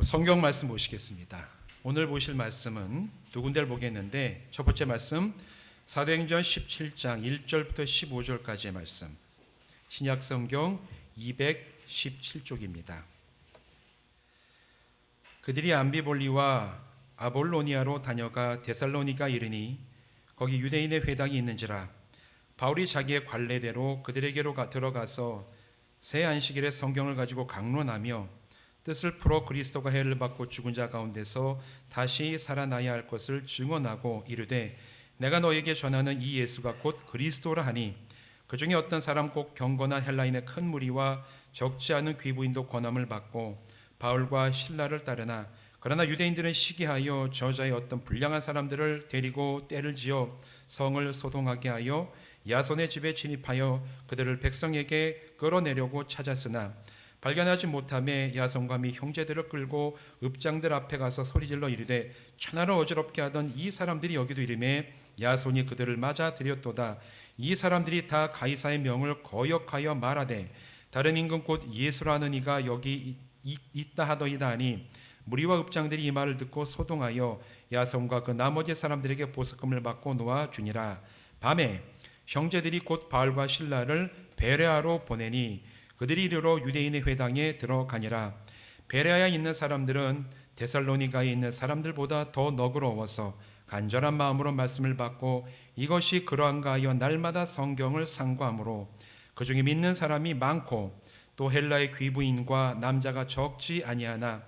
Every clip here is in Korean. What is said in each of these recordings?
성경 말씀 보시겠습니다. 오늘 보실 말씀은 두 군데를 보겠는데, 첫 번째 말씀 사도행전 17장 1절부터 15절까지의 말씀, 신약 성경 217쪽입니다. 그들이 암비볼리와 아볼로니아로 다녀가 데살로니가 이르니 거기 유대인의 회당이 있는지라. 바울이 자기의 관례대로 그들에게로 들어가서 새 안식일에 성경을 가지고 강론하며 뜻을 풀어 그리스도가 해를 받고 죽은 자 가운데서 다시 살아나야 할 것을 증언하고 이르되, 내가 너에게 전하는 이 예수가 곧 그리스도라 하니 그 중에 어떤 사람 꼭 경건한 헬라인의 큰 무리와 적지 않은 귀부인도 권함을 받고 바울과 실라를 따르나, 그러나 유대인들은 시기하여 저자의 어떤 불량한 사람들을 데리고 떼를 지어 성을 소동하게 하여 야손의 집에 진입하여 그들을 백성에게 끌어내려고 찾았으나 발견하지 못하매 야손과 및 형제들을 끌고 읍장들 앞에 가서 소리질러 이르되, 천하를 어지럽게 하던 이 사람들이 여기도 이르매 야손이 그들을 맞아 들였도다. 이 사람들이 다 가이사의 명을 거역하여 말하되, 다른 임금 곧 예수라는 이가 여기 있다 하더이다 하니, 무리와 읍장들이 이 말을 듣고 소동하여 야손과 그 나머지 사람들에게 보석금을 받고 놓아주니라. 밤에 형제들이 곧 바울과 실라를 베레아로 보내니 그들이 이르러 유대인의 회당에 들어가니라. 베레아에 있는 사람들은 데살로니가에 있는 사람들보다 더 너그러워서 간절한 마음으로 말씀을 받고 이것이 그러한가 하여 날마다 성경을 상고하므로 그 중에 믿는 사람이 많고 또 헬라의 귀부인과 남자가 적지 아니하나,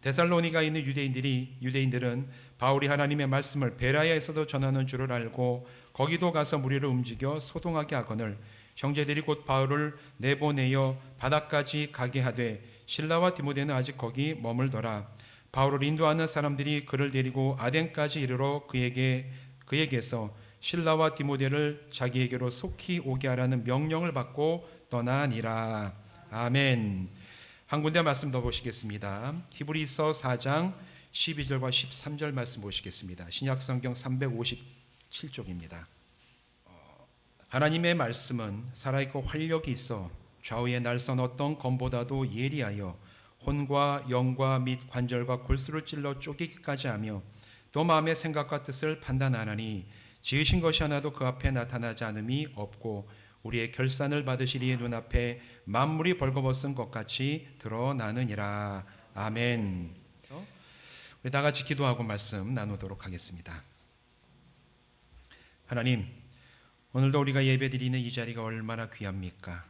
데살로니가에 있는 유대인들은 바울이 하나님의 말씀을 베레아에서도 전하는 줄을 알고 거기도 가서 무리를 움직여 소동하게 하거늘 형제들이 곧 바울을 내보내어 바다까지 가게 하되 실라와 디모데는 아직 거기 머물더라. 바울을 인도하는 사람들이 그를 데리고 아덴까지 이르러 그에게서 실라와 디모데를 자기에게로 속히 오게 하라는 명령을 받고 떠나니라. 아멘. 한 군데 말씀 더 보시겠습니다. 히브리서 4장 12절과 13절 말씀 보시겠습니다. 신약성경 357쪽입니다. 하나님의 말씀은 살아있고 활력이 있어 좌우에 날선 어떤 검보다도 예리하여 혼과 영과 및 관절과 골수를 찔러 쪼개기까지 하며 또 마음의 생각과 뜻을 판단하나니 지으신 것이 하나도 그 앞에 나타나지 않음이 없고 우리의 결산을 받으시리의 눈앞에 만물이 벌거벗은 것 같이 드러나느니라. 아멘. 우리 다 같이 기도하고 말씀 나누도록 하겠습니다. 하나님, 오늘도 우리가 예배드리는 이 자리가 얼마나 귀합니까?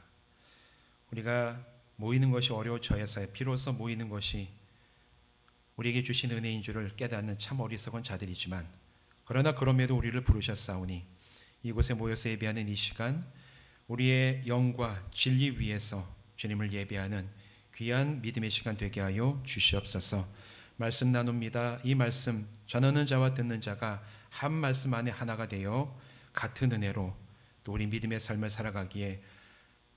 우리가 모이는 것이 어려워져서야 비로소 모이는 것이 우리에게 주신 은혜인 줄을 깨닫는 참 어리석은 자들이지만, 그러나 그럼에도 우리를 부르셨사오니 이곳에 모여서 예배하는 이 시간, 우리의 영과 진리 위에서 주님을 예배하는 귀한 믿음의 시간 되게 하여 주시옵소서. 말씀 나눕니다. 이 말씀 전하는 자와 듣는 자가 한 말씀 안에 하나가 되어 같은 은혜로 또 우리 믿음의 삶을 살아가기에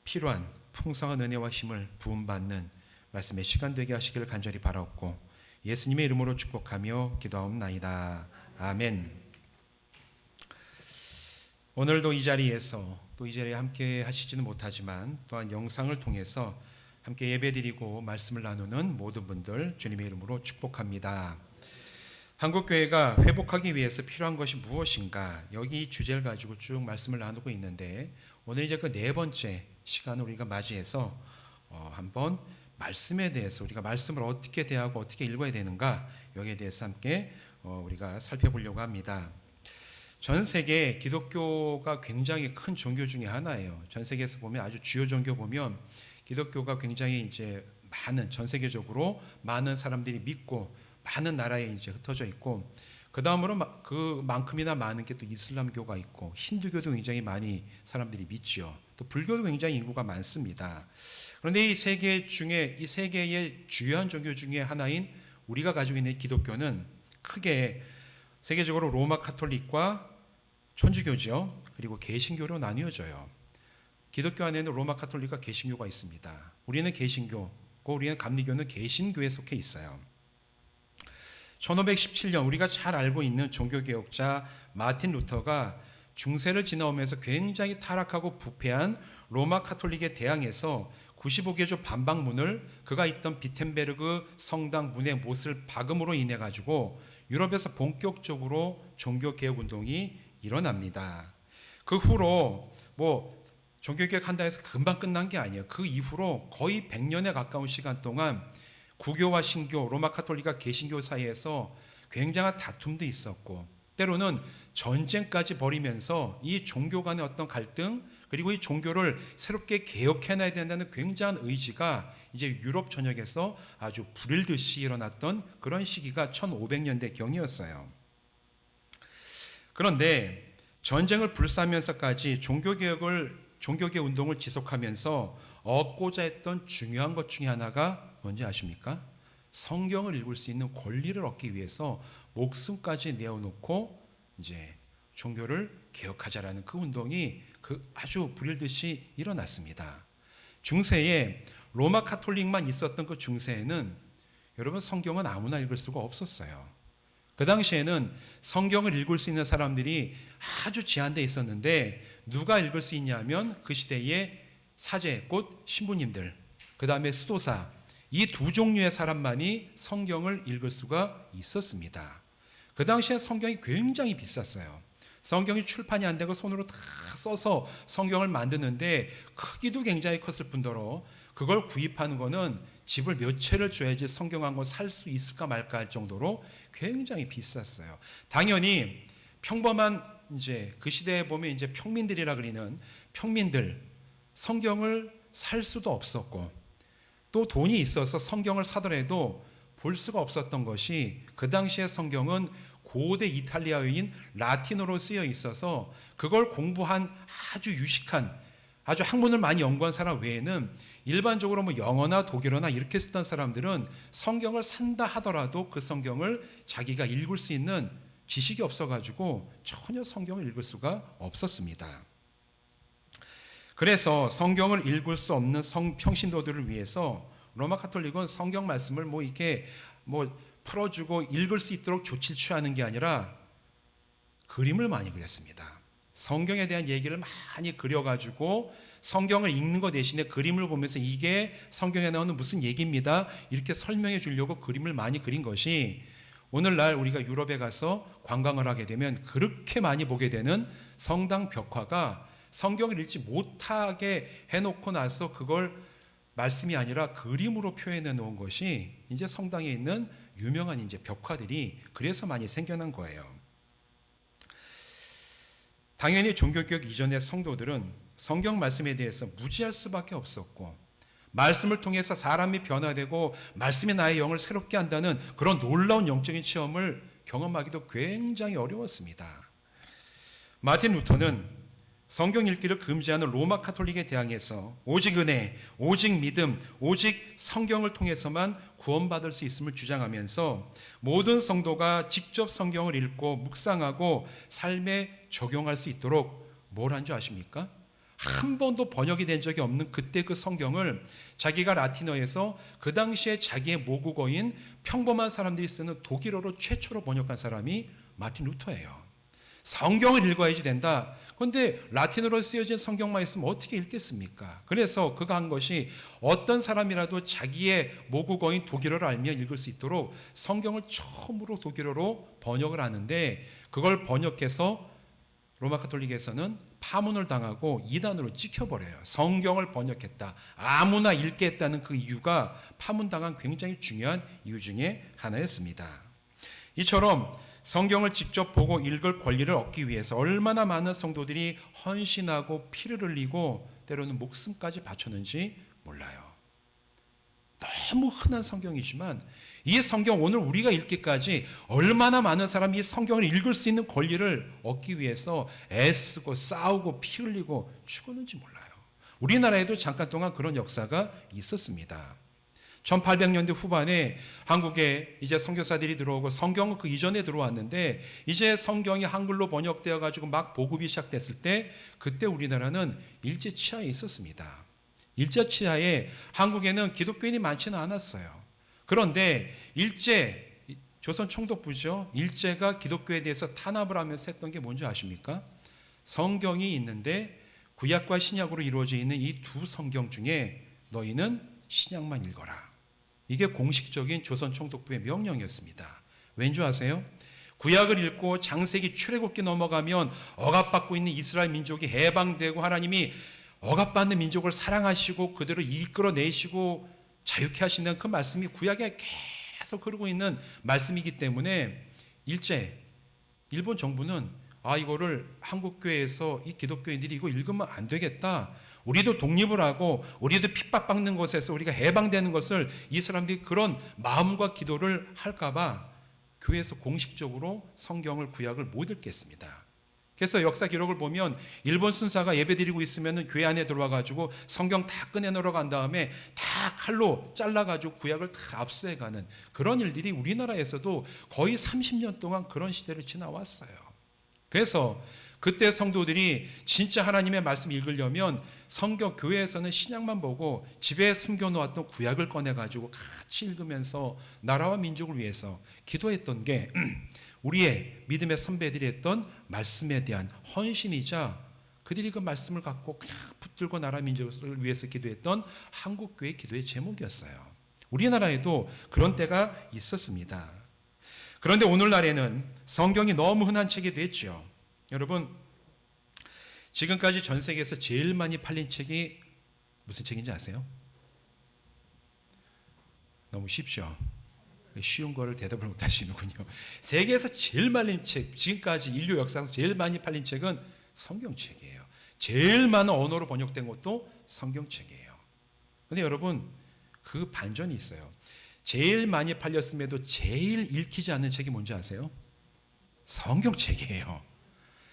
필요한 풍성한 은혜와 힘을 부음받는 말씀의 시간 되게 하시기를 간절히 바라옵고 예수님의 이름으로 축복하며 기도하옵나이다. 아멘. 오늘도 이 자리에서 또 이 자리에 함께 하시지는 못하지만 또한 영상을 통해서 함께 예배드리고 말씀을 나누는 모든 분들 주님의 이름으로 축복합니다. 한국교회가 회복하기 위해서 필요한 것이 무엇인가, 여기 주제를 가지고 쭉 말씀을 나누고 있는데, 오늘 이제 그 네 번째 시간을 우리가 맞이해서 한번 말씀에 대해서 우리가 말씀을 어떻게 대하고 어떻게 읽어야 되는가, 여기에 대해서 함께 우리가 살펴보려고 합니다. 전 세계 기독교가 굉장히 큰 종교 중에 하나예요. 전 세계에서 보면 아주 주요 종교 보면 기독교가 굉장히 이제 많은, 전 세계적으로 많은 사람들이 믿고 많은 나라에 이제 흩어져 있고, 그 다음으로 그만큼이나 많은 게 또 이슬람교가 있고 힌두교도 굉장히 많이 사람들이 믿지요. 또 불교도 굉장히 인구가 많습니다. 그런데 이 세 개의 주요한 종교 중에 하나인 우리가 가지고 있는 기독교는 크게 세계적으로 로마 카톨릭과 천주교죠. 그리고 개신교로 나뉘어져요. 기독교 안에는 로마 카톨릭과 개신교가 있습니다. 우리는 개신교고 우리는 감리교는 개신교에 속해 있어요. 1517년 우리가 잘 알고 있는 종교개혁자 마틴 루터가 중세를 지나오면서 굉장히 타락하고 부패한 로마 카톨릭에 대항해서 95개조 반박문을 그가 있던 비텐베르그 성당 문의 못을 박음으로 인해 가지고 유럽에서 본격적으로 종교개혁 운동이 일어납니다. 그 후로 종교개혁 한다 해서 금방 끝난 게 아니에요. 그 이후로 거의 100년에 가까운 시간 동안 구교와 신교, 로마 카톨릭과 개신교 사이에서 굉장한 다툼도 있었고 때로는 전쟁까지 벌이면서 이 종교 간의 어떤 갈등 그리고 이 종교를 새롭게 개혁해놔야 된다는 굉장한 의지가 이제 유럽 전역에서 아주 불일듯이 일어났던 그런 시기가 1500년대 경이었어요. 그런데 전쟁을 불사하면서까지 종교개혁 운동을 지속하면서 얻고자 했던 중요한 것 중에 하나가 뭔지 아십니까? 성경을 읽을 수 있는 권리를 얻기 위해서 목숨까지 내어놓고 이제 종교를 개혁하자라는 그 운동이 아주 불일듯이 일어났습니다. 중세에 로마 카톨릭만 있었던 그 중세에는 여러분 성경은 아무나 읽을 수가 없었어요. 그 당시에는 성경을 읽을 수 있는 사람들이 아주 제한되어 있었는데 누가 읽을 수 있냐면 그 시대의 사제, 곧 신부님들, 그 다음에 수도사, 이 두 종류의 사람만이 성경을 읽을 수가 있었습니다. 그 당시에 성경이 굉장히 비쌌어요. 성경이 출판이 안 되고 손으로 다 써서 성경을 만드는데 크기도 굉장히 컸을 뿐더러 그걸 구입하는 거는 집을 몇 채를 줘야지 성경 한 권 살 수 있을까 말까 할 정도로 굉장히 비쌌어요. 당연히 평범한 이제 그 시대에 보면 이제 평민들이라 그리는 평민들 성경을 살 수도 없었고 또 돈이 있어서 성경을 사더라도 볼 수가 없었던 것이 그 당시의 성경은 고대 이탈리아어인 라틴어로 쓰여 있어서 그걸 공부한 아주 유식한 아주 학문을 많이 연구한 사람 외에는 일반적으로 영어나 독일어나 이렇게 쓰던 사람들은 성경을 산다 하더라도 그 성경을 자기가 읽을 수 있는 지식이 없어가지고 전혀 성경을 읽을 수가 없었습니다. 그래서 성경을 읽을 수 없는 평신도들을 위해서 로마 카톨릭은 성경 말씀을 이렇게 풀어주고 읽을 수 있도록 조치를 취하는 게 아니라 그림을 많이 그렸습니다. 성경에 대한 얘기를 많이 그려가지고 성경을 읽는 것 대신에 그림을 보면서 이게 성경에 나오는 무슨 얘기입니다. 이렇게 설명해 주려고 그림을 많이 그린 것이 오늘날 우리가 유럽에 가서 관광을 하게 되면 그렇게 많이 보게 되는 성당 벽화가 성경을 읽지 못하게 해놓고 나서 그걸 말씀이 아니라 그림으로 표현해 놓은 것이 이제 성당에 있는 유명한 이제 벽화들이 그래서 많이 생겨난 거예요. 당연히 종교개혁 이전의 성도들은 성경 말씀에 대해서 무지할 수밖에 없었고 말씀을 통해서 사람이 변화되고 말씀이 나의 영을 새롭게 한다는 그런 놀라운 영적인 체험을 경험하기도 굉장히 어려웠습니다. 마틴 루터는 성경 읽기를 금지하는 로마 카톨릭에 대항해서 오직 은혜, 오직 믿음, 오직 성경을 통해서만 구원받을 수 있음을 주장하면서 모든 성도가 직접 성경을 읽고 묵상하고 삶에 적용할 수 있도록 뭘 한 줄 아십니까? 한 번도 번역이 된 적이 없는 그때 그 성경을 자기가 라틴어에서 그 당시에 자기의 모국어인 평범한 사람들이 쓰는 독일어로 최초로 번역한 사람이 마틴 루터예요. 성경을 읽어야지 된다. 그런데 라틴어로 쓰여진 성경만 있으면 어떻게 읽겠습니까? 그래서 그가 한 것이 어떤 사람이라도 자기의 모국어인 독일어를 알면 읽을 수 있도록 성경을 처음으로 독일어로 번역을 하는데 그걸 번역해서 로마 카톨릭에서는 파문을 당하고 이단으로 찍혀버려요. 성경을 번역했다. 아무나 읽겠다는 그 이유가 파문당한 굉장히 중요한 이유 중에 하나였습니다. 이처럼 성경을 직접 보고 읽을 권리를 얻기 위해서 얼마나 많은 성도들이 헌신하고 피를 흘리고 때로는 목숨까지 바쳤는지 몰라요. 너무 흔한 성경이지만 이 성경 오늘 우리가 읽기까지 얼마나 많은 사람이 이 성경을 읽을 수 있는 권리를 얻기 위해서 애쓰고 싸우고 피 흘리고 죽었는지 몰라요. 우리나라에도 잠깐 동안 그런 역사가 있었습니다. 1800년대 후반에 한국에 이제 선교사들이 들어오고 성경은 그 이전에 들어왔는데 이제 성경이 한글로 번역되어 가지고 막 보급이 시작됐을 때 그때 우리나라는 일제치하에 있었습니다. 일제치하에 한국에는 기독교인이 많지는 않았어요. 그런데 조선 총독부죠. 일제가 기독교에 대해서 탄압을 하면서 했던 게 뭔지 아십니까? 성경이 있는데 구약과 신약으로 이루어져 있는 이 두 성경 중에 너희는 신약만 읽어라. 이게 공식적인 조선 총독부의 명령이었습니다. 왠 줄 아세요? 구약을 읽고 창세기 출애굽기 넘어가면 억압받고 있는 이스라엘 민족이 해방되고 하나님이 억압받는 민족을 사랑하시고 그들을 이끌어내시고 자유케 하신다는 그 말씀이 구약에 계속 흐르고 있는 말씀이기 때문에 일본 정부는 이거를 한국교회에서 이 기독교인들이 이거 읽으면 안 되겠다. 우리도 독립을 하고 우리도 핍박받는 곳에서 우리가 해방되는 것을 이 사람들이 그런 마음과 기도를 할까봐 교회에서 공식적으로 성경을 구약을 못 읽겠습니다. 그래서 역사 기록을 보면 일본 순사가 예배드리고 있으면 교회 안에 들어와가지고 성경 다 꺼내놓으러 간 다음에 다 칼로 잘라가지고 구약을 다 압수해가는 그런 일들이 우리나라에서도 거의 30년 동안 그런 시대를 지나왔어요. 그래서 그때 성도들이 진짜 하나님의 말씀 읽으려면 성경 교회에서는 신약만 보고 집에 숨겨놓았던 구약을 꺼내가지고 같이 읽으면서 나라와 민족을 위해서 기도했던 게 우리의 믿음의 선배들이 했던 말씀에 대한 헌신이자 그들이 그 말씀을 갖고 붙들고 나라 민족을 위해서 기도했던 한국교회 기도의 제목이었어요. 우리나라에도 그런 때가 있었습니다. 그런데 오늘날에는 성경이 너무 흔한 책이 됐죠. 여러분, 지금까지 전 세계에서 제일 많이 팔린 책이 무슨 책인지 아세요? 너무 쉽죠? 쉬운 거를 대답을 못 하시는군요. 세계에서 제일 많은 책, 지금까지 인류 역사에서 제일 많이 팔린 책은 성경책이에요. 제일 많은 언어로 번역된 것도 성경책이에요. 그런데 여러분, 그 반전이 있어요. 제일 많이 팔렸음에도 제일 읽히지 않는 책이 뭔지 아세요? 성경책이에요.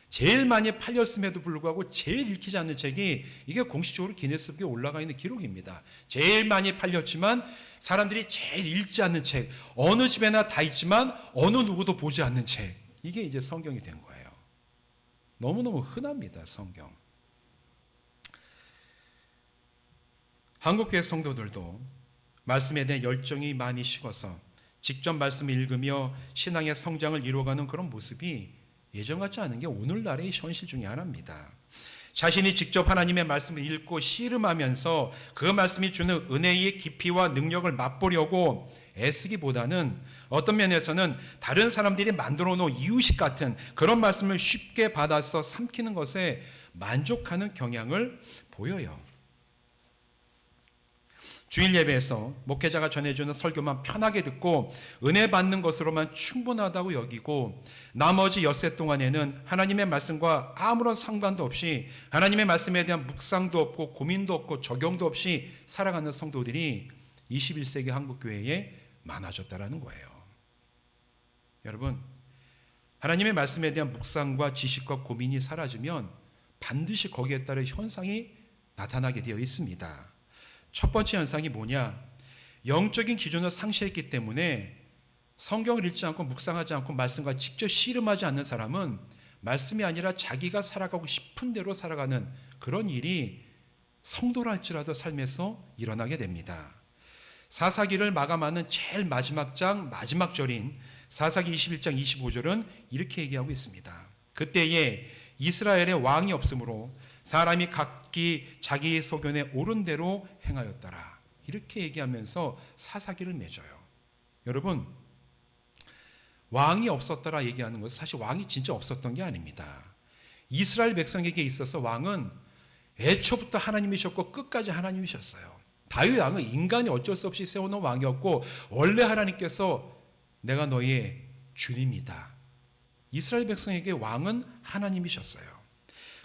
제일 많이 팔렸음에도 불구하고 제일 읽히지 않는 책이 이게 공식적으로 기네스북에 올라가 있는 기록입니다. 제일 많이 팔렸지만 사람들이 제일 읽지 않는 책, 어느 집에나 다 있지만 어느 누구도 보지 않는 책, 이게 이제 성경이 된 거예요. 너무너무 흔합니다, 성경. 한국교회 성도들도 말씀에 대한 열정이 많이 식어서 직접 말씀을 읽으며 신앙의 성장을 이루어가는 그런 모습이 예전 같지 않은 게 오늘날의 현실 중에 하나입니다. 자신이 직접 하나님의 말씀을 읽고 씨름하면서 그 말씀이 주는 은혜의 깊이와 능력을 맛보려고 애쓰기보다는 어떤 면에서는 다른 사람들이 만들어 놓은 이유식 같은 그런 말씀을 쉽게 받아서 삼키는 것에 만족하는 경향을 보여요. 주일 예배에서 목회자가 전해주는 설교만 편하게 듣고 은혜 받는 것으로만 충분하다고 여기고 나머지 엿새 동안에는 하나님의 말씀과 아무런 상관도 없이 하나님의 말씀에 대한 묵상도 없고 고민도 없고 적용도 없이 살아가는 성도들이 21세기 한국교회에 많아졌다는 거예요. 여러분, 하나님의 말씀에 대한 묵상과 지식과 고민이 사라지면 반드시 거기에 따른 현상이 나타나게 되어 있습니다. 첫 번째 현상이 뭐냐? 영적인 기준을 상실했기 때문에 성경을 읽지 않고 묵상하지 않고 말씀과 직접 씨름하지 않는 사람은 말씀이 아니라 자기가 살아가고 싶은 대로 살아가는 그런 일이 성도라 할지라도 삶에서 일어나게 됩니다. 사사기를 마감하는 제일 마지막 장 마지막 절인 사사기 21장 25절은 이렇게 얘기하고 있습니다. 그때에 이스라엘에 왕이 없으므로 사람이 각기 자기 소견에 옳은 대로 행하였더라. 이렇게 얘기하면서 사사기를 맺어요. 여러분, 왕이 없었더라 얘기하는 것은 사실 왕이 진짜 없었던 게 아닙니다. 이스라엘 백성에게 있어서 왕은 애초부터 하나님이셨고 끝까지 하나님이셨어요. 다윗 왕은 인간이 어쩔 수 없이 세워놓은 왕이었고 원래 하나님께서 내가 너희의 주님이다. 이스라엘 백성에게 왕은 하나님이셨어요.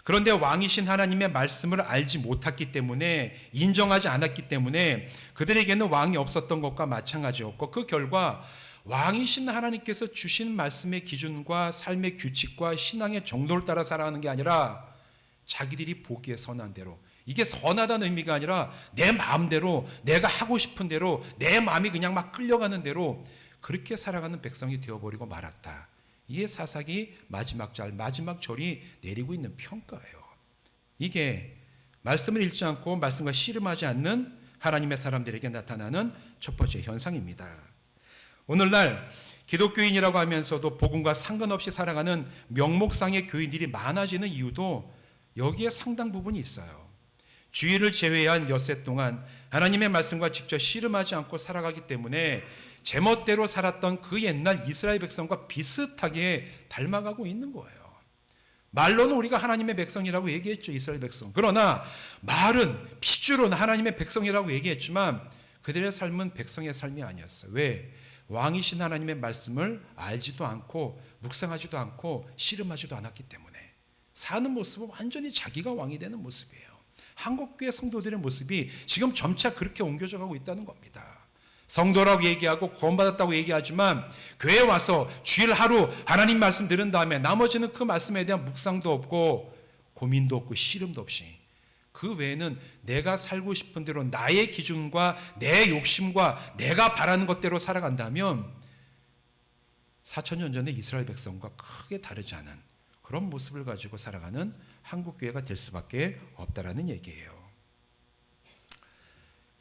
그런데 왕이신 하나님의 말씀을 알지 못했기 때문에 인정하지 않았기 때문에 그들에게는 왕이 없었던 것과 마찬가지였고 그 결과 왕이신 하나님께서 주신 말씀의 기준과 삶의 규칙과 신앙의 정도를 따라 살아가는 게 아니라 자기들이 보기에 선한 대로, 이게 선하다는 의미가 아니라 내 마음대로 내가 하고 싶은 대로 내 마음이 그냥 막 끌려가는 대로 그렇게 살아가는 백성이 되어버리고 말았다. 이게 사사기 마지막 절이 내리고 있는 평가예요. 이게 말씀을 읽지 않고 말씀과 씨름하지 않는 하나님의 사람들에게 나타나는 첫 번째 현상입니다. 오늘날 기독교인이라고 하면서도 복음과 상관없이 살아가는 명목상의 교인들이 많아지는 이유도 여기에 상당 부분이 있어요. 주일을 제외한 엿새 동안 하나님의 말씀과 직접 씨름하지 않고 살아가기 때문에 제멋대로 살았던 그 옛날 이스라엘 백성과 비슷하게 닮아가고 있는 거예요. 말로는 우리가 하나님의 백성이라고 얘기했죠, 이스라엘 백성. 그러나 말은, 피주로는 하나님의 백성이라고 얘기했지만 그들의 삶은 백성의 삶이 아니었어요. 왜? 왕이신 하나님의 말씀을 알지도 않고 묵상하지도 않고 씨름하지도 않았기 때문에 사는 모습은 완전히 자기가 왕이 되는 모습이에요. 한국교회 성도들의 모습이 지금 점차 그렇게 옮겨져 가고 있다는 겁니다. 성도라고 얘기하고 구원받았다고 얘기하지만 교회에 와서 주일 하루 하나님 말씀 들은 다음에 나머지는 그 말씀에 대한 묵상도 없고 고민도 없고 씨름도 없이 그 외에는 내가 살고 싶은 대로 나의 기준과 내 욕심과 내가 바라는 것대로 살아간다면 4,000년 전의 이스라엘 백성과 크게 다르지 않은 그런 모습을 가지고 살아가는 한국교회가 될 수밖에 없다라는 얘기예요.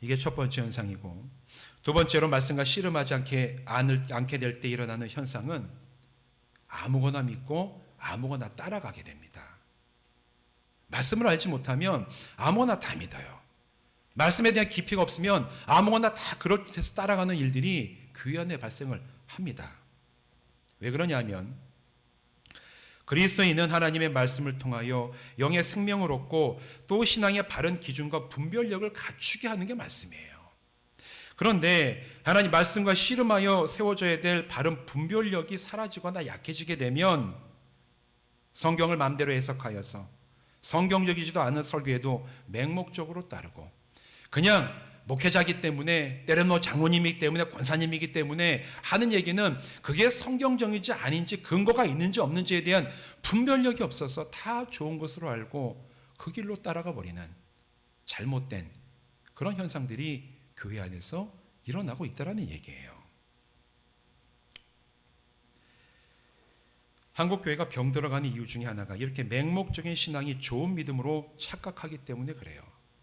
이게 첫 번째 현상이고, 두 번째로 말씀과 씨름하지 않게 될 때 일어나는 현상은 아무거나 믿고 아무거나 따라가게 됩니다. 말씀을 알지 못하면 아무거나 다 믿어요. 말씀에 대한 깊이가 없으면 아무거나 다 그렇게 해서 따라가는 일들이 교회 안에 발생을 합니다. 왜 그러냐면 그리스도인은 하나님의 말씀을 통하여 영의 생명을 얻고 또 신앙의 바른 기준과 분별력을 갖추게 하는 게 말씀이에요. 그런데 하나님 말씀과 씨름하여 세워져야 될 바른 분별력이 사라지거나 약해지게 되면 성경을 마음대로 해석하여서 성경적이지도 않은 설교에도 맹목적으로 따르고 그냥 목회자이기 때문에 때로는 장로님이기 때문에 권사님이기 때문에 하는 얘기는 그게 성경적인지 아닌지 근거가 있는지 없는지에 대한 분별력이 없어서 다 좋은 것으로 알고 그 길로 따라가 버리는 잘못된 그런 현상들이 교회 안에서 일어나고 있다는 얘기예요. 한국 교회가 병들어가는 이유 중에 하나가 이렇게 맹목적인 신앙이 좋은 믿음으로 착각하기 때문에 그래요.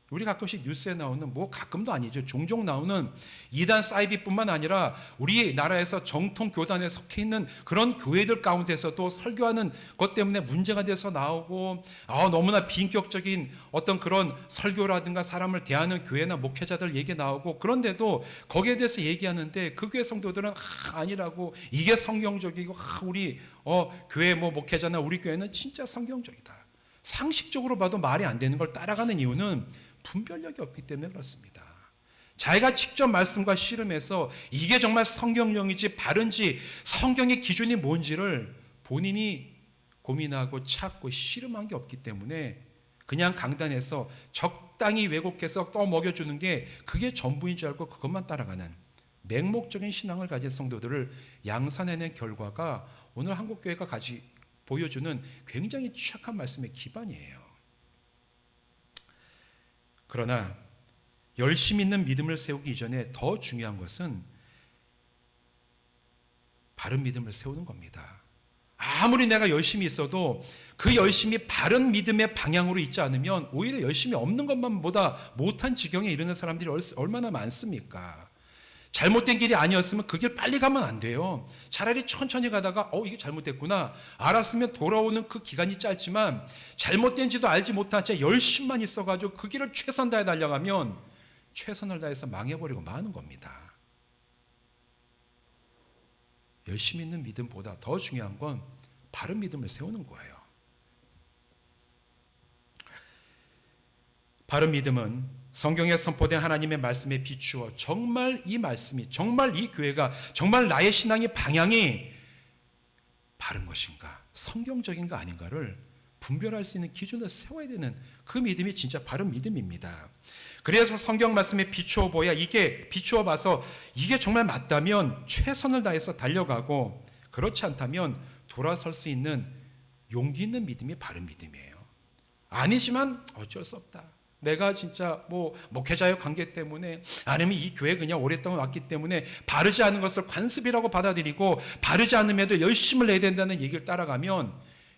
우리 가끔씩 뉴스에 나오는 가끔도 아니죠. 종종 나오는 이단 사이비뿐만 아니라 우리나라에서 정통 교단에 속해 있는 그런 교회들 가운데서도 설교하는 것 때문에 문제가 돼서 나오고 너무나 비인격적인 어떤 그런 설교라든가 사람을 대하는 교회나 목회자들 얘기 나오고 그런데도 거기에 대해서 얘기하는데 그 교회 성도들은 아니라고 이게 성경적이고 우리 교회 목회자나 우리 교회는 진짜 성경적이다. 상식적으로 봐도 말이 안 되는 걸 따라가는 이유는 분별력이 없기 때문에 그렇습니다. 자기가 직접 말씀과 씨름해서 이게 정말 성경적인지 바른지 성경의 기준이 뭔지를 본인이 고민하고 찾고 씨름한 게 없기 때문에 그냥 강단에서 적당히 왜곡해서 떠먹여주는 게 그게 전부인 줄 알고 그것만 따라가는 맹목적인 신앙을 가진 성도들을 양산해낸 결과가 오늘 한국교회가 보여주는 굉장히 취약한 말씀의 기반이에요. 그러나 열심 있는 믿음을 세우기 이전에 더 중요한 것은 바른 믿음을 세우는 겁니다. 아무리 내가 열심히 있어도 그 열심이 바른 믿음의 방향으로 있지 않으면 오히려 열심히 없는 것만보다 못한 지경에 이르는 사람들이 얼마나 많습니까? 잘못된 길이 아니었으면 그 길 빨리 가면 안 돼요. 차라리 천천히 가다가 이게 잘못됐구나 알았으면 돌아오는 그 기간이 짧지만 잘못된지도 알지 못한 채 열심만 있어가지고 그 길을 최선 다해 달려가면 최선을 다해서 망해버리고 마는 겁니다. 열심히 있는 믿음보다 더 중요한 건 바른 믿음을 세우는 거예요. 바른 믿음은 성경에 선포된 하나님의 말씀에 비추어 정말 이 말씀이 정말 이 교회가 정말 나의 신앙의 방향이 바른 것인가 성경적인가 아닌가를 분별할 수 있는 기준을 세워야 되는 그 믿음이 진짜 바른 믿음입니다. 그래서 성경 말씀에 비추어 보야 이게 비추어 봐서 이게 정말 맞다면 최선을 다해서 달려가고 그렇지 않다면 돌아설 수 있는 용기 있는 믿음이 바른 믿음이에요. 아니지만 어쩔 수 없다. 내가 진짜 목회자의 관계 때문에 아니면 이 교회 그냥 오랫동안 왔기 때문에 바르지 않은 것을 관습이라고 받아들이고 바르지 않음에도 열심을 내야 된다는 얘기를 따라가면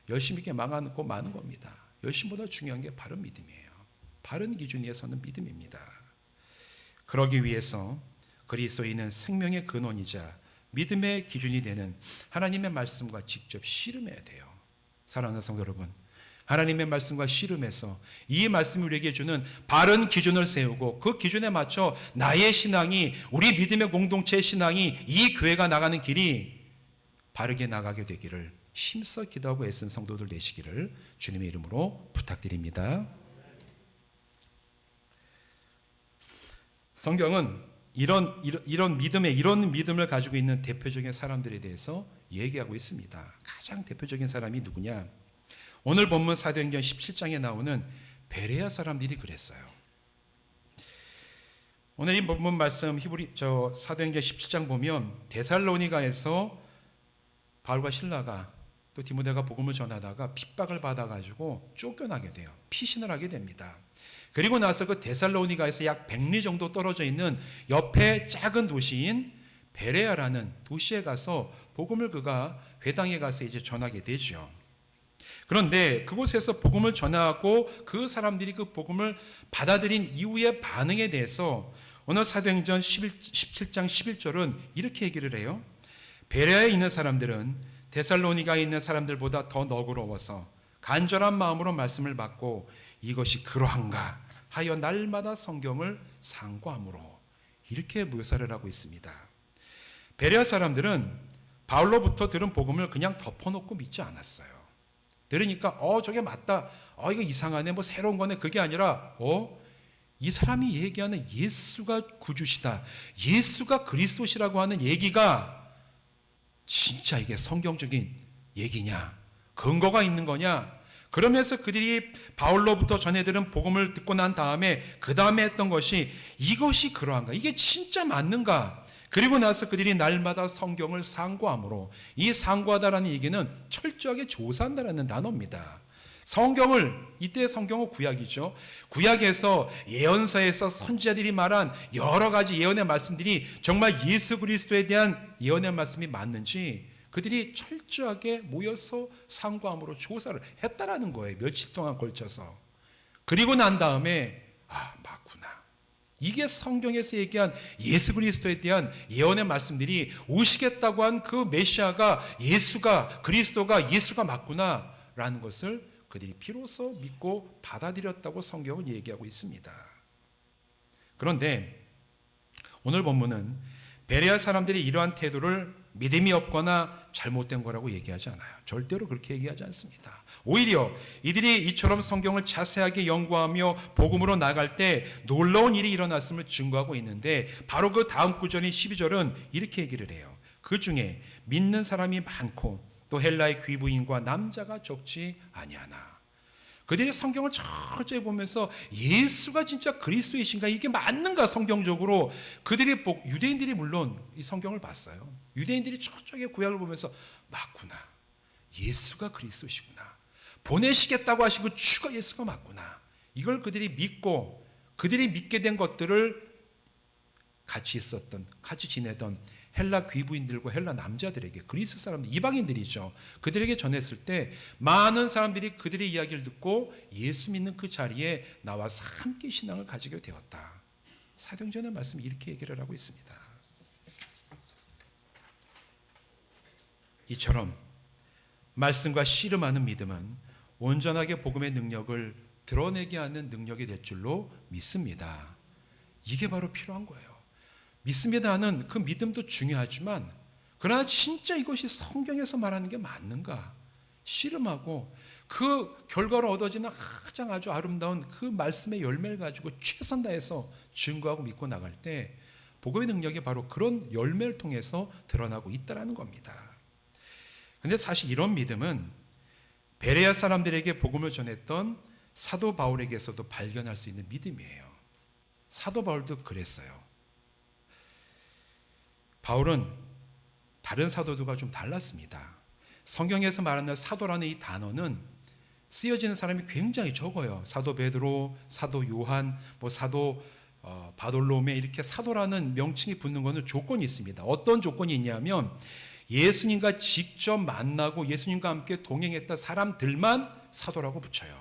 열심 있게 망하고 마는 겁니다. 열심보다 중요한 게 바른 믿음이에요. 바른 기준 위에 서는 믿음입니다. 그러기 위해서 그리스도인은 생명의 근원이자 믿음의 기준이 되는 하나님의 말씀과 직접 씨름해야 돼요. 사랑하는 성도 여러분, 하나님의 말씀과 씨름해서 이 말씀이 우리에게 주는 바른 기준을 세우고 그 기준에 맞춰 나의 신앙이, 우리 믿음의 공동체의 신앙이, 이 교회가 나가는 길이 바르게 나가게 되기를 힘써 기도하고 애쓴 성도들 되시기를 주님의 이름으로 부탁드립니다. 성경은 이런 믿음을 가지고 있는 대표적인 사람들에 대해서 얘기하고 있습니다. 가장 대표적인 사람이 누구냐? 오늘 본문 사도행전 17장에 나오는 베레아 사람들이 그랬어요. 오늘 이 본문 말씀 사도행전 17장 보면 데살로니가에서 바울과 실라가 또 디모데가 복음을 전하다가 핍박을 받아가지고 쫓겨나게 돼요. 피신을 하게 됩니다. 그리고 나서 그 데살로니가에서 약 100리 정도 떨어져 있는 옆에 작은 도시인 베레아라는 도시에 가서 복음을 그가 회당에 가서 이제 전하게 되죠. 그런데 그곳에서 복음을 전하고 그 사람들이 그 복음을 받아들인 이후의 반응에 대해서 오늘 사도행전 17장 11절은 이렇게 얘기를 해요. 베레아에 있는 사람들은 데살로니가에 있는 사람들보다 더 너그러워서 간절한 마음으로 말씀을 받고 이것이 그러한가 하여 날마다 성경을 상고함으로, 이렇게 묘사를 하고 있습니다. 베레아 사람들은 바울로부터 들은 복음을 그냥 덮어놓고 믿지 않았어요. 들으니까 저게 맞다, 이거 이상하네, 뭐 새로운 거네, 그게 아니라 이 사람이 얘기하는 예수가 구주시다, 예수가 그리스도시라고 하는 얘기가 진짜 이게 성경적인 얘기냐, 근거가 있는 거냐. 그러면서 그들이 바울로부터 전해 들은 복음을 듣고 난 다음에 그 다음에 했던 것이 이것이 그러한가, 이게 진짜 맞는가. 그리고 나서 그들이 날마다 성경을 상고함으로, 이 상고하다라는 얘기는 철저하게 조사한다라는 단어입니다. 이때 성경은 구약이죠. 구약에서 예언서에서 선지자들이 말한 여러 가지 예언의 말씀들이 정말 예수 그리스도에 대한 예언의 말씀이 맞는지 그들이 철저하게 모여서 상고함으로 조사를 했다라는 거예요. 며칠 동안 걸쳐서. 그리고 난 다음에 맞구나, 이게 성경에서 얘기한 예수 그리스도에 대한 예언의 말씀들이 오시겠다고 한 그 메시아가 그리스도가 예수가 맞구나 라는 것을 그들이 비로소 믿고 받아들였다고 성경은 얘기하고 있습니다. 그런데 오늘 본문은 베레아 사람들이 이러한 태도를 믿음이 없거나 잘못된 거라고 얘기하지 않아요. 절대로 그렇게 얘기하지 않습니다. 오히려 이들이 이처럼 성경을 자세하게 연구하며 복음으로 나갈 때 놀라운 일이 일어났음을 증거하고 있는데, 바로 그 다음 구절인 12절은 이렇게 얘기를 해요. 그 중에 믿는 사람이 많고 또 헬라의 귀부인과 남자가 적지 아니하나. 그들이 성경을 철저히 보면서 예수가 진짜 그리스도이신가, 이게 맞는가 성경적으로, 유대인들이 물론 이 성경을 봤어요. 유대인들이 철저하게 구약을 보면서 맞구나, 예수가 그리스도시구나, 보내시겠다고 하시고 주가 예수가 맞구나, 이걸 그들이 믿고 그들이 믿게 된 것들을 같이 지내던 헬라 귀부인들과 헬라 남자들에게, 그리스 사람들, 이방인들이죠, 그들에게 전했을 때 많은 사람들이 그들의 이야기를 듣고 예수 믿는 그 자리에 나와서 함께 신앙을 가지게 되었다. 사도행전의 말씀이 이렇게 얘기를 하고 있습니다. 이처럼 말씀과 씨름하는 믿음은 온전하게 복음의 능력을 드러내게 하는 능력이 될 줄로 믿습니다. 이게 바로 필요한 거예요. 믿습니다는 그 믿음도 중요하지만, 그러나 진짜 이것이 성경에서 말하는 게 맞는가 씨름하고 그 결과로 얻어지는 가장 아주 아름다운 그 말씀의 열매를 가지고 최선 다해서 증거하고 믿고 나갈 때 복음의 능력이 바로 그런 열매를 통해서 드러나고 있다는 겁니다. 그런데 사실 이런 믿음은 베레아 사람들에게 복음을 전했던 사도 바울에게서도 발견할 수 있는 믿음이에요. 사도 바울도 그랬어요. 바울은 다른 사도들과 좀 달랐습니다. 성경에서 말하는 사도라는 이 단어는 쓰여지는 사람이 굉장히 적어요. 사도 베드로, 사도 요한, 사도 바돌로메, 이렇게 사도라는 명칭이 붙는 것은 조건이 있습니다. 어떤 조건이 있냐면 예수님과 직접 만나고 예수님과 함께 동행했던 사람들만 사도라고 붙여요.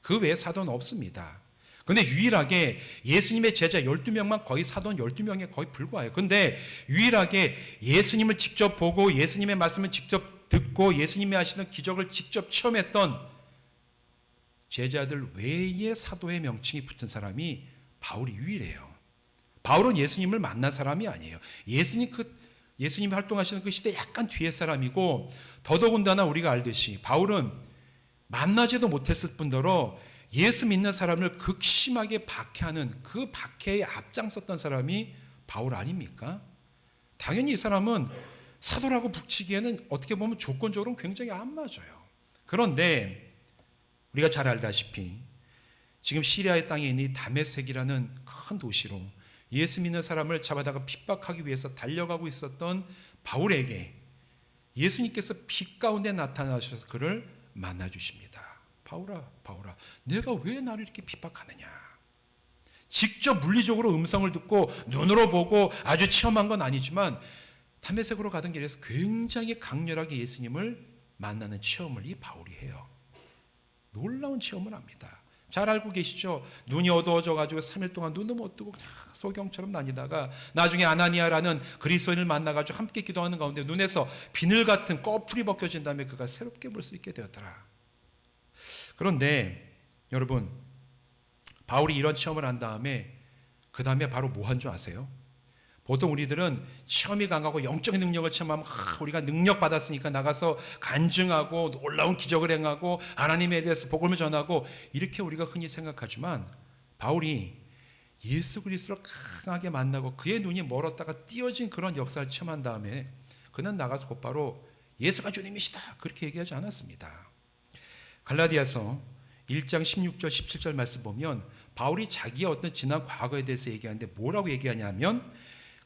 그 외에 사도는 없습니다. 그런데 유일하게 예수님의 제자 12명만 거의 사도는 12명에 거의 불과해요. 그런데 유일하게 예수님을 직접 보고 예수님의 말씀을 직접 듣고 예수님이 하시는 기적을 직접 체험했던 제자들 외에 사도의 명칭이 붙은 사람이 바울이 유일해요. 바울은 예수님을 만난 사람이 아니에요. 예수님이 활동하시는 그 시대 약간 뒤에 사람이고, 더더군다나 우리가 알듯이 바울은 만나지도 못했을 뿐더러 예수 믿는 사람을 극심하게 박해하는 그 박해에 앞장섰던 사람이 바울 아닙니까? 당연히 이 사람은 사도라고 붙이기에는 어떻게 보면 조건적으로는 굉장히 안 맞아요. 그런데 우리가 잘 알다시피 지금 시리아의 땅에 있는 이 다메섹이라는 큰 도시로 예수 믿는 사람을 잡아다가 핍박하기 위해서 달려가고 있었던 바울에게 예수님께서 빛 가운데 나타나셔서 그를 만나주십니다. 바울아, 바울아, 내가 왜 나를 이렇게 핍박하느냐? 직접 물리적으로 음성을 듣고 눈으로 보고 아주 체험한 건 아니지만 다메섹으로 가던 길에서 굉장히 강렬하게 예수님을 만나는 체험을 이 바울이 해요. 놀라운 체험을 합니다. 잘 알고 계시죠? 눈이 어두워져 가지고 3일 동안 눈도 못 뜨고 소경처럼 다니다가 나중에 아나니아라는 그리스도인을 만나 가지고 함께 기도하는 가운데 눈에서 비늘 같은 꺼풀이 벗겨진 다음에 그가 새롭게 볼 수 있게 되었더라. 그런데 여러분, 바울이 이런 체험을 한 다음에 그 다음에 바로 뭐 한 줄 아세요? 보통 우리들은 체험이 강하고 영적인 능력을 체험하면 우리가 능력 받았으니까 나가서 간증하고 놀라운 기적을 행하고 하나님에 대해서 복음을 전하고 이렇게 우리가 흔히 생각하지만, 바울이 예수 그리스도를 강하게 만나고 그의 눈이 멀었다가 띄어진 그런 역사를 체험한 다음에 그는 나가서 곧바로 예수가 주님이시다 그렇게 얘기하지 않았습니다. 갈라디아서 1장 16절 17절 말씀 보면 바울이 자기의 어떤 지난 과거에 대해서 얘기하는데 뭐라고 얘기하냐면,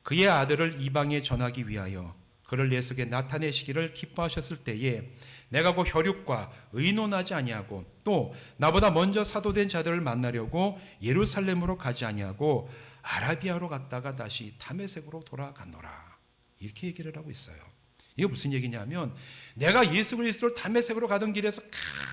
그의 아들을 이방에 전하기 위하여 그를 내 속에 나타내시기를 기뻐하셨을 때에 내가 곧 혈육과 의논하지 아니하고 또 나보다 먼저 사도된 자들을 만나려고 예루살렘으로 가지 아니하고 아라비아로 갔다가 다시 다메섹으로 돌아갔노라. 이렇게 얘기를 하고 있어요. 이게 무슨 얘기냐면, 내가 예수 그리스도를 다메섹으로 가던 길에서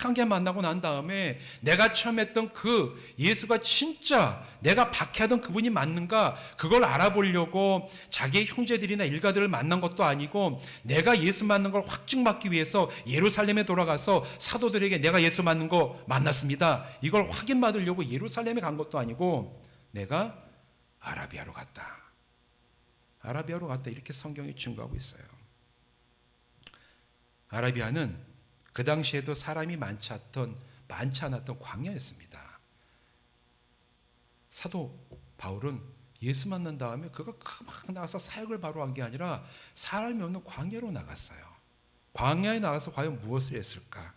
강하게 만나고 난 다음에 내가 처음 했던 그 예수가 진짜 내가 박해하던 그분이 맞는가 그걸 알아보려고 자기의 형제들이나 일가들을 만난 것도 아니고, 내가 예수 맞는 걸 확증받기 위해서 예루살렘에 돌아가서 사도들에게 내가 예수 맞는 거 만났습니다 이걸 확인받으려고 예루살렘에 간 것도 아니고, 내가 아라비아로 갔다 이렇게 성경이 증거하고 있어요. 아라비아는 그 당시에도 사람이 많지 않았던 광야였습니다. 사도 바울은 예수 만난 다음에 그가 막 나가서 사역을 바로 한 게 아니라 사람이 없는 광야로 나갔어요. 광야에 나가서 과연 무엇을 했을까?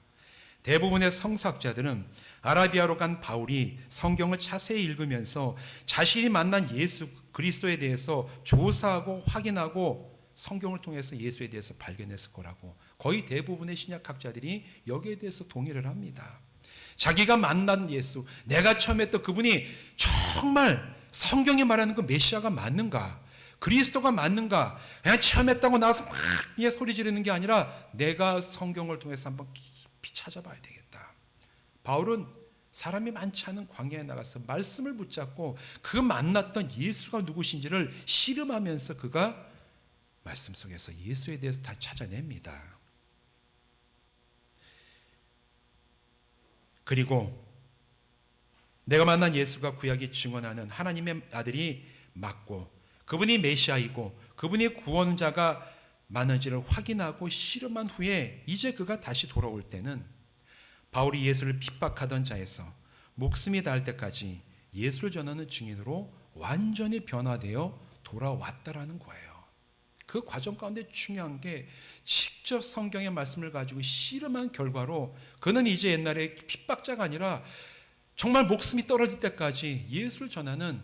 대부분의 성서학자들은 아라비아로 간 바울이 성경을 자세히 읽으면서 자신이 만난 예수 그리스도에 대해서 조사하고 확인하고 성경을 통해서 예수에 대해서 발견했을 거라고 거의 대부분의 신약학자들이 여기에 대해서 동의를 합니다. 자기가 만난 예수, 내가 처음 했던 그분이 정말 성경이 말하는 그 메시아가 맞는가, 그리스도가 맞는가, 그냥 처음 했다고 나와서 막 소리 지르는 게 아니라 내가 성경을 통해서 한번 깊이 찾아봐야 되겠다. 바울은 사람이 많지 않은 광야에 나가서 말씀을 붙잡고 그 만났던 예수가 누구신지를 씨름하면서 그가 말씀 속에서 예수에 대해서 다 찾아냅니다. 그리고 내가 만난 예수가 구약이 증언하는 하나님의 아들이 맞고 그분이 메시아이고 그분이 구원자가 맞는지를 확인하고 씨름한 후에 이제 그가 다시 돌아올 때는 바울이 예수를 핍박하던 자에서 목숨이 닿을 때까지 예수를 전하는 증인으로 완전히 변화되어 돌아왔다라는 거예요. 그 과정 가운데 중요한 게 직접 성경의 말씀을 가지고 씨름한 결과로 그는 이제 옛날에 핍박자가 아니라 정말 목숨이 떨어질 때까지 예수를 전하는,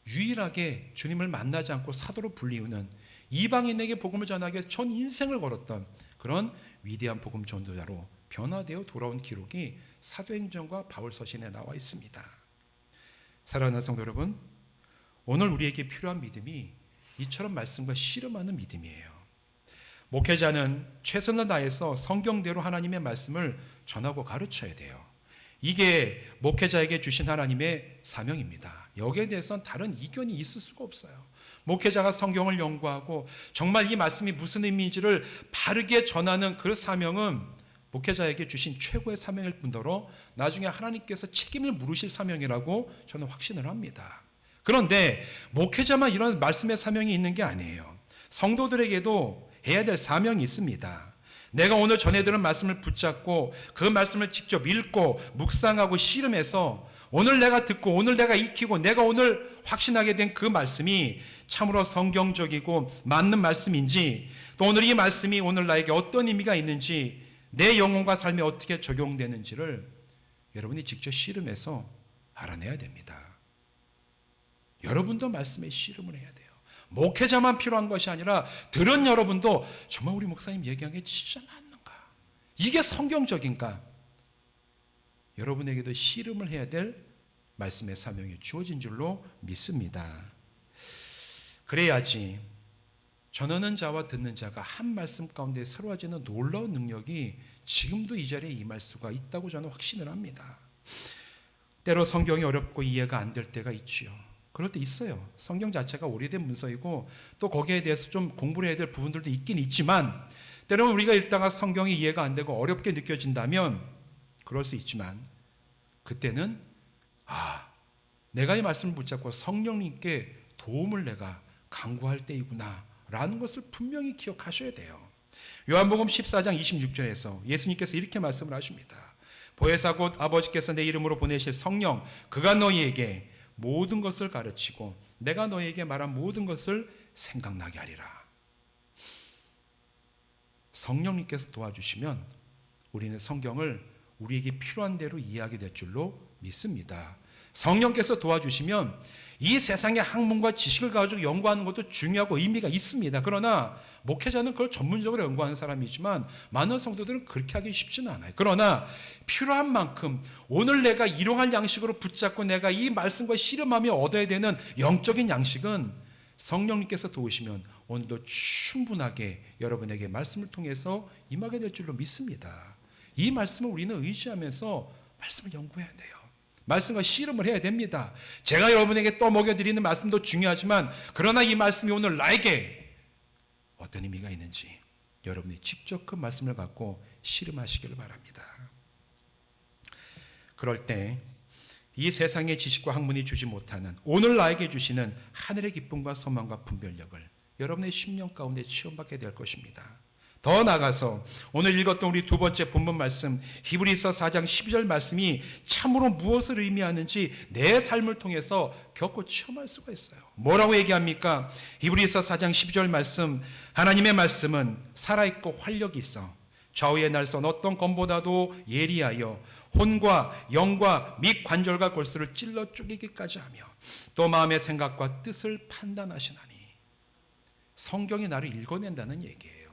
유일하게 주님을 만나지 않고 사도로 불리우는, 이방인에게 복음을 전하기 위해 전 인생을 걸었던 그런 위대한 복음 전도자로 변화되어 돌아온 기록이 사도행전과 바울서신에 나와 있습니다. 사랑하는 성도 여러분, 오늘 우리에게 필요한 믿음이 이처럼 말씀과 씨름하는 믿음이에요. 목회자는 최선을 다해서 성경대로 하나님의 말씀을 전하고 가르쳐야 돼요. 이게 목회자에게 주신 하나님의 사명입니다. 여기에 대해서는 다른 이견이 있을 수가 없어요. 목회자가 성경을 연구하고 정말 이 말씀이 무슨 의미인지를 바르게 전하는 그 사명은 목회자에게 주신 최고의 사명일 뿐더러 나중에 하나님께서 책임을 물으실 사명이라고 저는 확신을 합니다. 그런데 목회자만 이런 말씀의 사명이 있는 게 아니에요. 성도들에게도 해야 될 사명이 있습니다. 내가 오늘 전해드린 말씀을 붙잡고 그 말씀을 직접 읽고 묵상하고 씨름해서 오늘 내가 듣고 오늘 내가 익히고 내가 오늘 확신하게 된 그 말씀이 참으로 성경적이고 맞는 말씀인지, 또 오늘 이 말씀이 오늘 나에게 어떤 의미가 있는지, 내 영혼과 삶에 어떻게 적용되는지를 여러분이 직접 씨름해서 알아내야 됩니다. 여러분도 말씀에 씨름을 해야 돼요. 목회자만 필요한 것이 아니라 들은 여러분도 정말 우리 목사님 얘기한 게 진짜 맞는가? 이게 성경적인가? 여러분에게도 씨름을 해야 될 말씀의 사명이 주어진 줄로 믿습니다. 그래야지 전하는 자와 듣는 자가 한 말씀 가운데 새로워지는 놀라운 능력이 지금도 이 자리에 임할 수가 있다고 저는 확신을 합니다. 때로 성경이 어렵고 이해가 안 될 때가 있지요. 그럴 때 있어요. 성경 자체가 오래된 문서이고 또 거기에 대해서 좀 공부를 해야 될 부분들도 있긴 있지만, 때로는 우리가 읽다가 성경이 이해가 안 되고 어렵게 느껴진다면 그럴 수 있지만, 그때는 내가 이 말씀을 붙잡고 성령님께 도움을 내가 간구할 때이구나 라는 것을 분명히 기억하셔야 돼요. 요한복음 14장 26절에서 예수님께서 이렇게 말씀을 하십니다. 보혜사 곧 아버지께서 내 이름으로 보내실 성령, 그가 너희에게 모든 것을 가르치고 내가 너희에게 말한 모든 것을 생각나게 하리라. 성령님께서 도와주시면 우리는 성경을 우리에게 필요한 대로 이해하게 될 줄로 믿습니다. 성령께서 도와주시면 이 세상의 학문과 지식을 가지고 연구하는 것도 중요하고 의미가 있습니다. 그러나 목회자는 그걸 전문적으로 연구하는 사람이지만 많은 성도들은 그렇게 하기 쉽지는 않아요. 그러나 필요한 만큼 오늘 내가 일용할 양식으로 붙잡고 내가 이 말씀과 씨름하며 얻어야 되는 영적인 양식은 성령님께서 도우시면 오늘도 충분하게 여러분에게 말씀을 통해서 임하게 될 줄로 믿습니다. 이 말씀을 우리는 의지하면서 말씀을 연구해야 돼요. 말씀과 씨름을 해야 됩니다. 제가 여러분에게 떠먹여드리는 말씀도 중요하지만, 그러나 이 말씀이 오늘 나에게 어떤 의미가 있는지 여러분이 직접 그 말씀을 갖고 씨름하시기를 바랍니다. 그럴 때 이 세상의 지식과 학문이 주지 못하는 오늘 나에게 주시는 하늘의 기쁨과 소망과 분별력을 여러분의 심령 가운데 체험받게 될 것입니다. 더 나아가서 오늘 읽었던 우리 두 번째 본문 말씀 히브리서 4장 12절 말씀이 참으로 무엇을 의미하는지 내 삶을 통해서 겪고 체험할 수가 있어요. 뭐라고 얘기합니까? 히브리서 4장 12절 말씀, 하나님의 말씀은 살아있고 활력이 있어 좌우의 날선 어떤 검보다도 예리하여 혼과 영과 및 관절과 골수를 찔러 쪼개기까지 하며 또 마음의 생각과 뜻을 판단하시나니. 성경이 나를 읽어낸다는 얘기예요.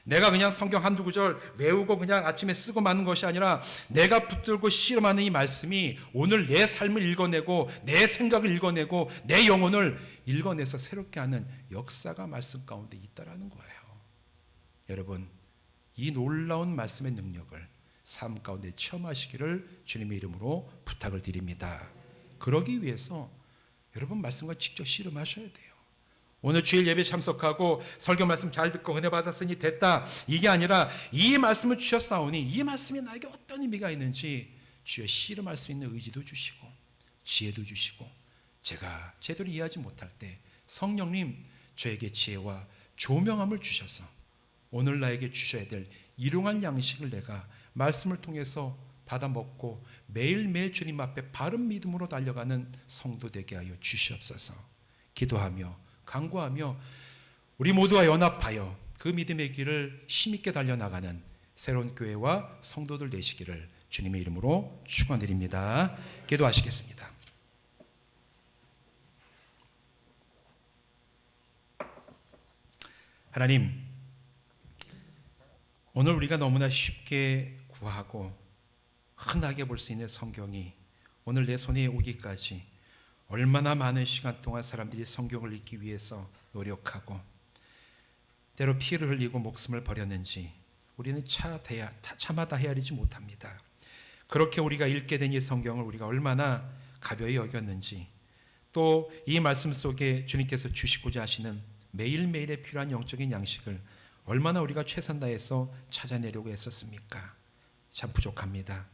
내가 그냥 성경 한두 구절 외우고 그냥 아침에 쓰고 마는 것이 아니라 내가 붙들고 씨름하는 이 말씀이 오늘 내 삶을 읽어내고 내 생각을 읽어내고 내 영혼을 읽어내서 새롭게 하는 역사가 말씀 가운데 있다라는 거예요. 여러분, 이 놀라운 말씀의 능력을 삶 가운데 체험하시기를 주님의 이름으로 부탁을 드립니다. 그러기 위해서 여러분 말씀과 직접 씨름하셔야 돼요. 오늘 주일 예배 참석하고 설교 말씀 잘 듣고 은혜 받았으니 됐다, 이게 아니라 이 말씀을 주셨사오니 이 말씀이 나에게 어떤 의미가 있는지 주여 씨름할 수 있는 의지도 주시고 지혜도 주시고, 제가 제대로 이해하지 못할 때 성령님 저에게 지혜와 조명함을 주셔서 오늘 나에게 주셔야 될 일용할 양식을 내가 말씀을 통해서 받아 먹고 매일매일 주님 앞에 바른 믿음으로 달려가는 성도 되게 하여 주시옵소서. 기도하며 간구하며 우리 모두와 연합하여 그 믿음의 길을 힘있게 달려나가는 새로운 교회와 성도들 되시기를 주님의 이름으로 축원드립니다. 기도하시겠습니다. 하나님, 오늘 우리가 너무나 쉽게 구하고 흔하게 볼 수 있는 성경이 오늘 내 손에 오기까지 얼마나 많은 시간 동안 사람들이 성경을 읽기 위해서 노력하고 때로 피를 흘리고 목숨을 버렸는지 우리는 차마다 헤아리지 못합니다. 그렇게 우리가 읽게 된 이 성경을 우리가 얼마나 가벼이 여겼는지, 또 이 말씀 속에 주님께서 주시고자 하시는 매일매일에 필요한 영적인 양식을 얼마나 우리가 최선 다해서 찾아내려고 했었습니까? 참 부족합니다.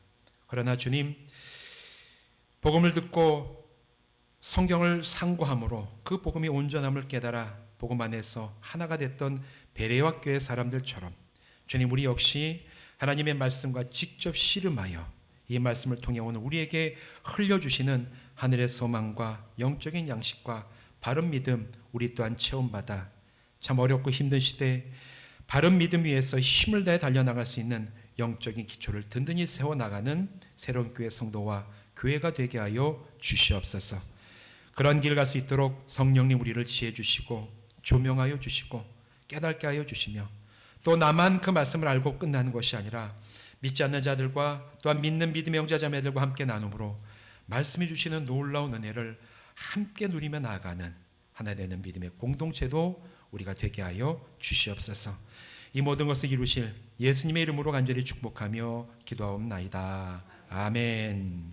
그러나 주님, 복음을 듣고 성경을 상고함으로 그 복음이 온전함을 깨달아 복음 안에서 하나가 됐던 베레와 교회 사람들처럼 주님, 우리 역시 하나님의 말씀과 직접 씨름하여 이 말씀을 통해 오늘 우리에게 흘려주시는 하늘의 소망과 영적인 양식과 바른 믿음 우리 또한 체험받아 참 어렵고 힘든 시대에 바른 믿음 위에서 힘을 다해 달려나갈 수 있는 영적인 기초를 든든히 세워나가는 새로운 교회 성도와 교회가 되게 하여 주시옵소서. 그런 길 갈 수 있도록 성령님 우리를 지혜 주시고 조명하여 주시고 깨닫게 하여 주시며, 또 나만 그 말씀을 알고 끝나는 것이 아니라 믿지 않는 자들과 또한 믿는 믿음의 형제자매들과 함께 나눔으로 말씀이 주시는 놀라운 은혜를 함께 누리며 나아가는 하나 되는 믿음의 공동체도 우리가 되게 하여 주시옵소서. 이 모든 것을 이루실 예수님의 이름으로 간절히 축복하며 기도하옵나이다. 아멘.